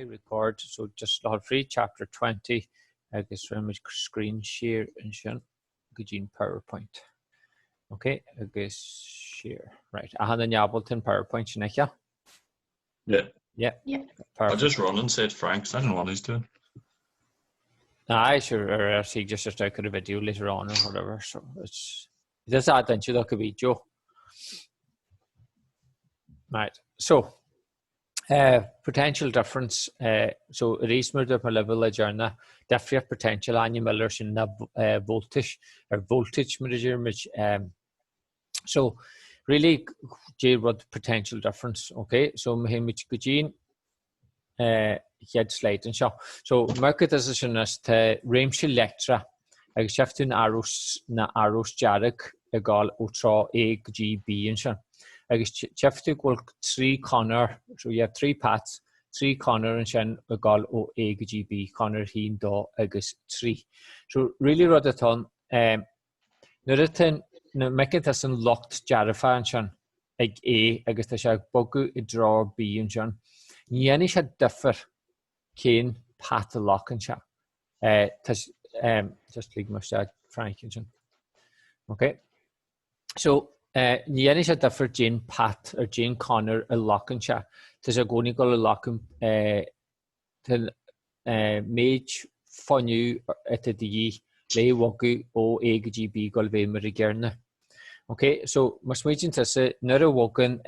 record, so just log free chapter 20. I guess from screen share and share Gujin PowerPoint. Okay, I guess share. Right. I had a Appleton PowerPoint, Shanika. Yeah. I just run and said Frank's. I don't know what he's doing. I sure he just started a video later on or whatever. So it's just that then you look a video. Right. So potential difference. So reasonable up a level of journey. Difríocht potential annual millers in the voltage or voltage measure. So really, what potential difference? Okay. So which Gujin head slide and so market is in us to réimse lectra ag shifting arrows jarrig egal ultra a g b and so ag shifting equal 3 corner, so you have 3 paths, 3 corner and shen egal o a g b corner hin do agus 3. So really what it on nothing no make it as an locked jarrifa and shen ag a agus the shag bogu draw b and shen Yenny should differ Kane pat the lock and chat. Just leave my side Frank and okay. So Yenny should differ Jane Pat or Jane Connor a lock and chat. There's a going to go a lock to mage for you at the lay wagu o AGB golve merigerne. Okay, so must mention to say not a walking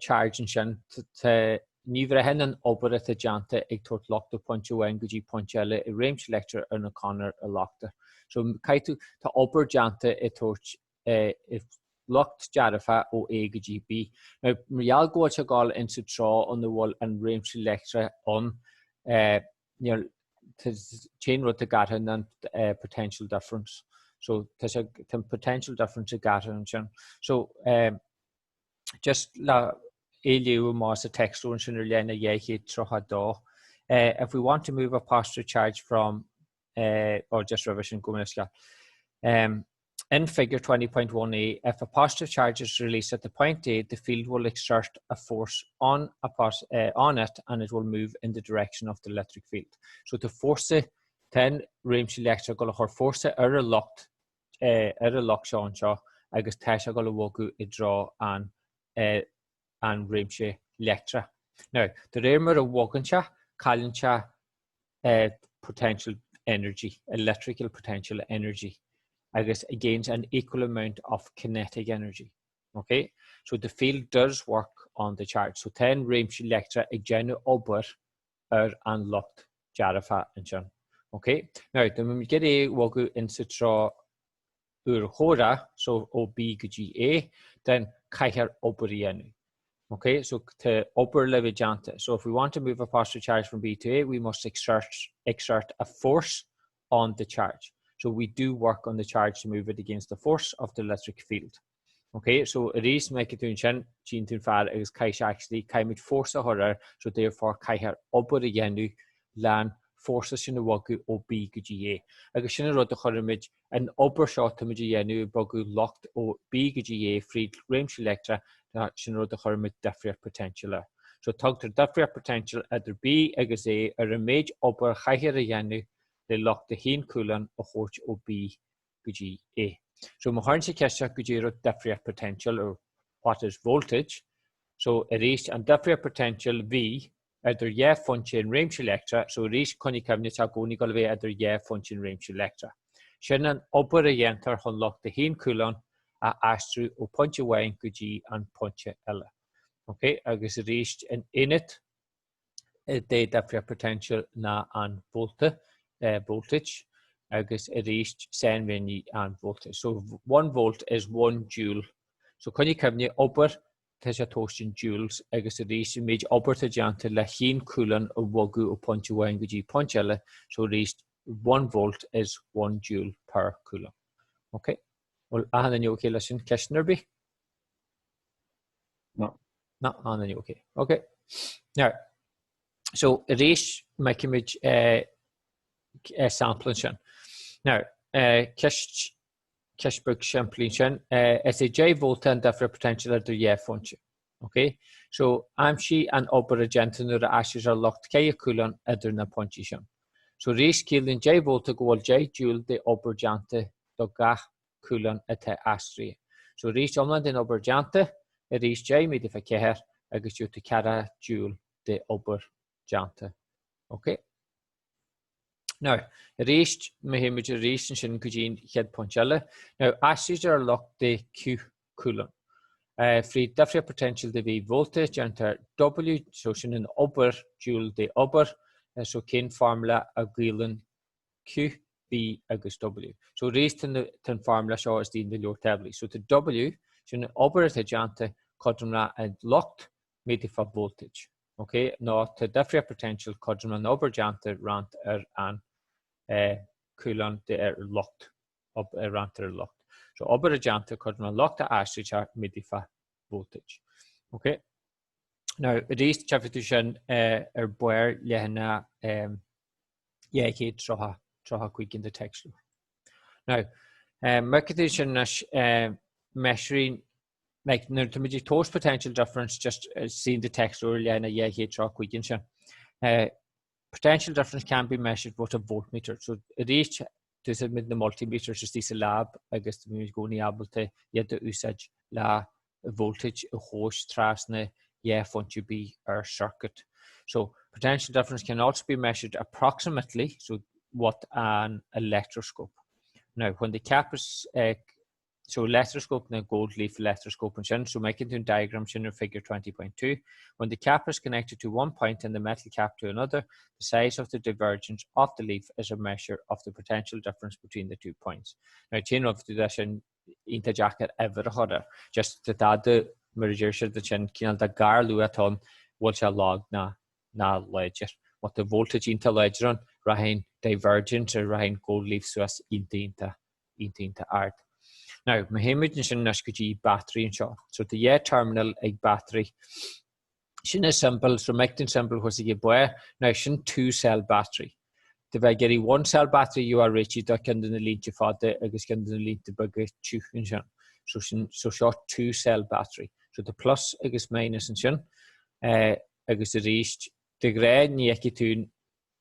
charge and shin to neither hen and opera to janta a tot locked upon you and guji ponchella a range lecture and a corner a locked. So kaitu to opera janta a torch if locked jarafa o a guji b. Now real go to gal into draw on the wall and range lecture on to chain road to gata and potential difference. So there's a potential difference to gata and shin. So just la elu mas a text on lena ye trohado. If we want to move a posture charge from or just revision in figure 20.1a, if a positive charge is released at the point A, the field will exert a force on it and it will move in the direction of the electric field. So to force it, then range electrical or force it are locked Sean Shaw, I guess Tasha go woku a draw and Rimshe Lectra. Now, the Remer of Wogancha, Kalincha potential energy, electrical potential energy, I guess against an equal amount of kinetic energy. Okay, so the field does work on the charge. So 10 Rimshe Lectra again ober unlocked Jarafa and John. Okay, now when we get a wogu into draw hora, so OB GA, then Kaiher Oberienu. Okay, so to upper levigante. So if we want to move a positive charge from B to A, we must exert a force on the charge. So we do work on the charge to move it against the force of the electric field. Okay, so it is make it to Chen Jean to far is Kaish actually Kaimit force a horror, so therefore Kaiher Oberienu lan forces in the wagu o B GA. I guess in a rod image an upper shot to Mijanu Bogu locked o B GA free range electra that should the hermit Difríocht potential. So talk to Difríocht potential at the B agus A or a mage upper higher yanu they lock the hin coolan o horch o B GA. So Maharnsi Kesha Gujiro Difríocht potential or what is voltage. So it is and Difríocht potential V at their function range electra, so reach Connie cabinet are going to go at their function range electra. Shannon opera enter unlock the hin coulon a astru o punch away guji and punch ella. Okay, I guess reached an in it a data potential na and voltage. I guess it reached sen veni and voltage. So 1 volt is 1 joule. So Connie cabinet opera Tesha Toshin joules, I guess the image upper to janta la hin coolan of wogu o punch away guji punchella, so reached 1 volt is 1 joule per coulomb. Okay. Well, I had a new okay listen, Keshner be? No. No, I had a new okay. Okay. Now, so reach make image sampling. Now, Keshbrook Champlain, it's a J volt and Difríocht potential at the function. Okay, so amshi and ober agent nur ashes are locked kaya kulan other na ponchishon. So reach killing J volta go J joule de ober jante do gach kulan ete astri. So reach omland in ober jante reach J me if I care agus you to cara joule de ober jante. Okay. Now, reached me image reach and shin kujin head ponchella. Now ashes are locked de Q kulan. Free Difríocht potential de V voltage enter W, so sin an ober joule de ober, so kin formula a gilen Q, V agus W. So raise ten formula show as the individual tablet. So the W, sin an ober at jante quadrumla and locked made for voltage. Okay, no, the Difríocht potential quadrumla ober jante rant an coulon de locked up rant locked. So ober jante quadrumla locked a ash made for voltage. Okay. Now, raised chavitushan boer lehna yaki troha quick in the texture. Now, mercatushan measuring like to toast potential difference just seeing the texture lehna yaki troha quick in shan. Potential difference can be measured with a voltmeter. So raised to submit the multimeter just this lab, I guess the music going able to yet the usage la voltage a host trasne want to be our circuit. So potential difference can also be measured approximately, so what an electroscope. Now when the cap is so electroscope and gold leaf electroscope and shin, so making a diagram in figure 20.2. When the cap is connected to one point and the metal cap to another, the size of the divergence of the leaf is a measure of the potential difference between the 2 points. Now chain of the shin into jacket ever harder. Just to add the merger the chin kinal the gar luaton which a log na ledger. What the voltage into ledger on rahin divergence or rahin gold leaf suas into art. Now my image is in battery and shot. So the terminal a battery. Shin is simple, so making simple was a boy. Now shin 2-cell battery. If I get a 1-cell battery, you are reached that can the lead to father, I guess can the lead to bugger two in shin. So short 2-cell battery. So the plus I guess minus in shin. I guess the reached the gray nyeki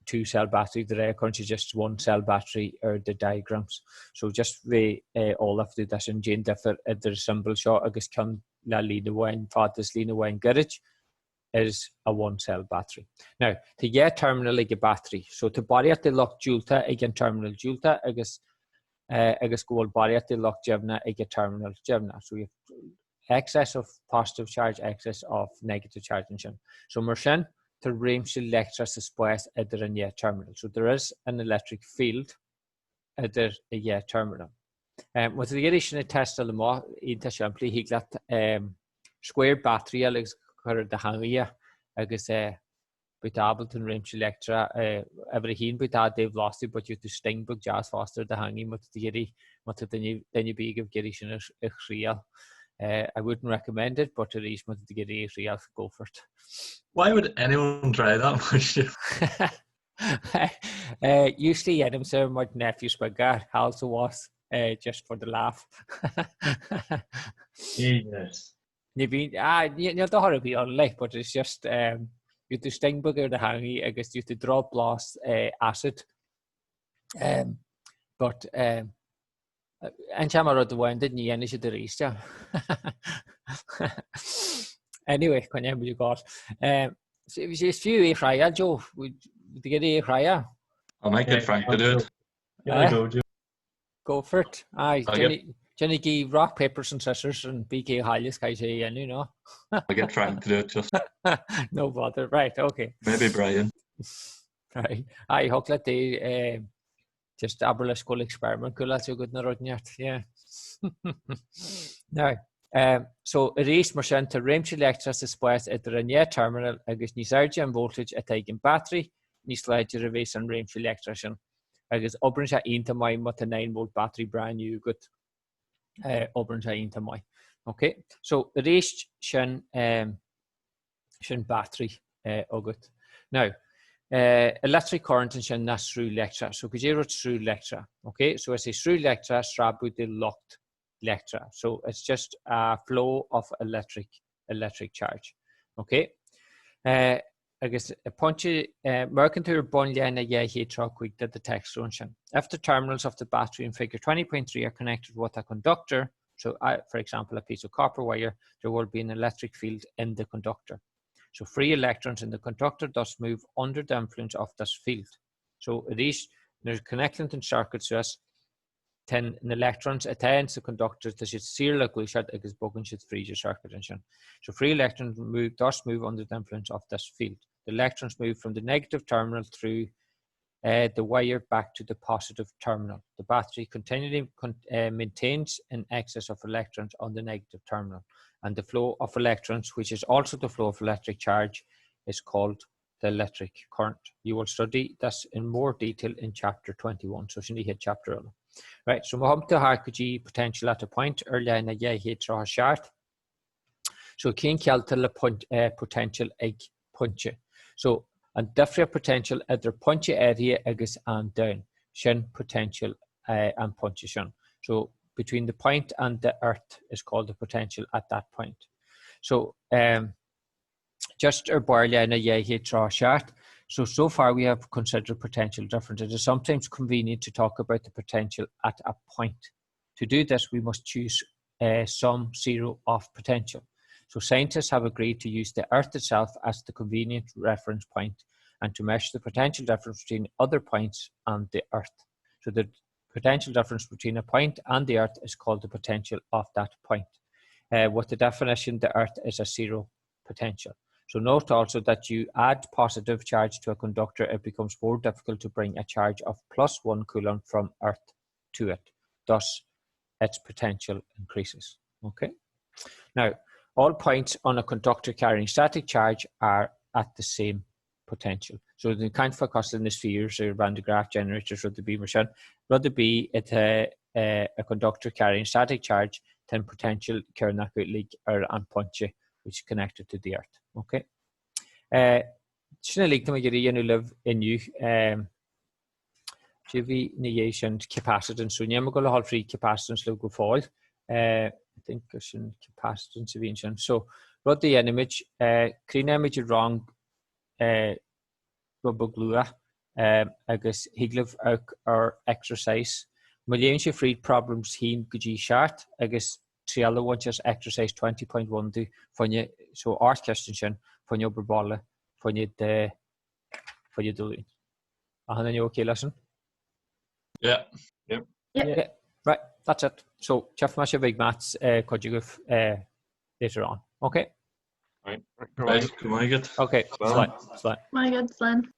2-cell battery, the rare country just 1-cell battery or the diagrams. So just the all of the dash and Jane differ at the symbol shot, I guess can la lead the wine father's lean away in garage is a 1-cell battery. Now, the terminal like a battery. So to body at the lock julta, again terminal julta, I guess go body at the lock jevna, again terminal jevna. So you have excess of positive charge, excess of negative charge in shin. So Mershin to range electric space at the terminal. So there is an electric field at the terminal. With the addition of test of the more into simply he got square battery Alex the hangia I guess with Ableton range electra every hin with that they've lost it, but you to sting book jazz faster the hanging with the giddy what then you be give giddy real. I wouldn't recommend it, but at least with the giddy real go for it. Why would anyone try that much? Usually Adam sir my nephew Spaghetti also was just for the laugh. Yes. You don't have to be on like, but it's just you to sting bugger the hangy, I guess you to drop lost acid. But and Chamara the wine didn't you any the race, yeah. Anyway, can you got so if it's few Raya Joe would get a Raya. I'll make it Frank to do it. Yeah, go for it. Aye, Jenny gave rock, papers and scissors and BK Hollis I say and you know. I'll get Frank to do it just. No bother. Right, okay. Maybe Brian. Right. I hope that they just a school experiment cool that's a good yeah. Now so erase machine to range electricity space at the terminal I guess ni surge and voltage at taking battery ni slide to reverse and range electrician I guess open shot into my with a 9-volt battery brand new good open shot into my okay so erase shin battery good now electric current and shin that's through lecture so could you through lecture okay so I say through lecture strap with the locked lecture so it's just a flow of electric electric charge. Okay. Agus a pointse mercantil bonliana hétra quick that the text function. If the terminals of the battery in figure 20.3 are connected with a conductor, so for example a piece of copper wire, there will be an electric field in the conductor. So free electrons in the conductor thus move under the influence of this field. So there's connecting in circuits to us 10 electrons attends the conductor that should see like we should agus bogan should free your circuit and so free electrons thus move under the influence of this field. The electrons move from the negative terminal through the wire back to the positive terminal. The battery continually maintains an excess of electrons on the negative terminal, and the flow of electrons, which is also the flow of electric charge, is called the electric current. You will study this in more detail in chapter 21. So you hit chapter 11. Right, so we have to have potential at a point earlier in the year chart. So can calculate the potential egg punch. So and different potential at their punch area agus and down. Shin potential and punchation. So between the point and the earth is called the potential at that point. So just our barley in a year chart. So far we have considered potential difference. It is sometimes convenient to talk about the potential at a point. To do this, we must choose some zero of potential. So scientists have agreed to use the Earth itself as the convenient reference point and to measure the potential difference between other points and the Earth. So the potential difference between a point and the Earth is called the potential of that point. With the definition, the Earth is a zero potential. So note also that you add positive charge to a conductor, it becomes more difficult to bring a charge of +1 coulomb from Earth to it. Thus, its potential increases. Okay. Now, all points on a conductor carrying static charge are at the same potential. So the kind focus in the spheres or Van de Graaff generators or the beam machine, rather be it a conductor carrying static charge, then potential carrying leak or and punch, which is connected to the Earth. Okay. Shouldn't like to make you live in you. Jivy nation capacitance. So you go to free capacitance logo fall. I think there's some capacitance eventually. So what the image, clean image wrong. Rubber glue. I guess he live our exercise. Millions of free problems he could chart. I guess three other ones just exercise 20.1 do for you. So art question for your baller for you the for you doing. And then you okay listen? Yeah. Yep. Yeah. Right, that's it. So Jeff Masha Big Mats could you give later on. Okay. Right. Come on, get. Okay, slide. My good, Slan.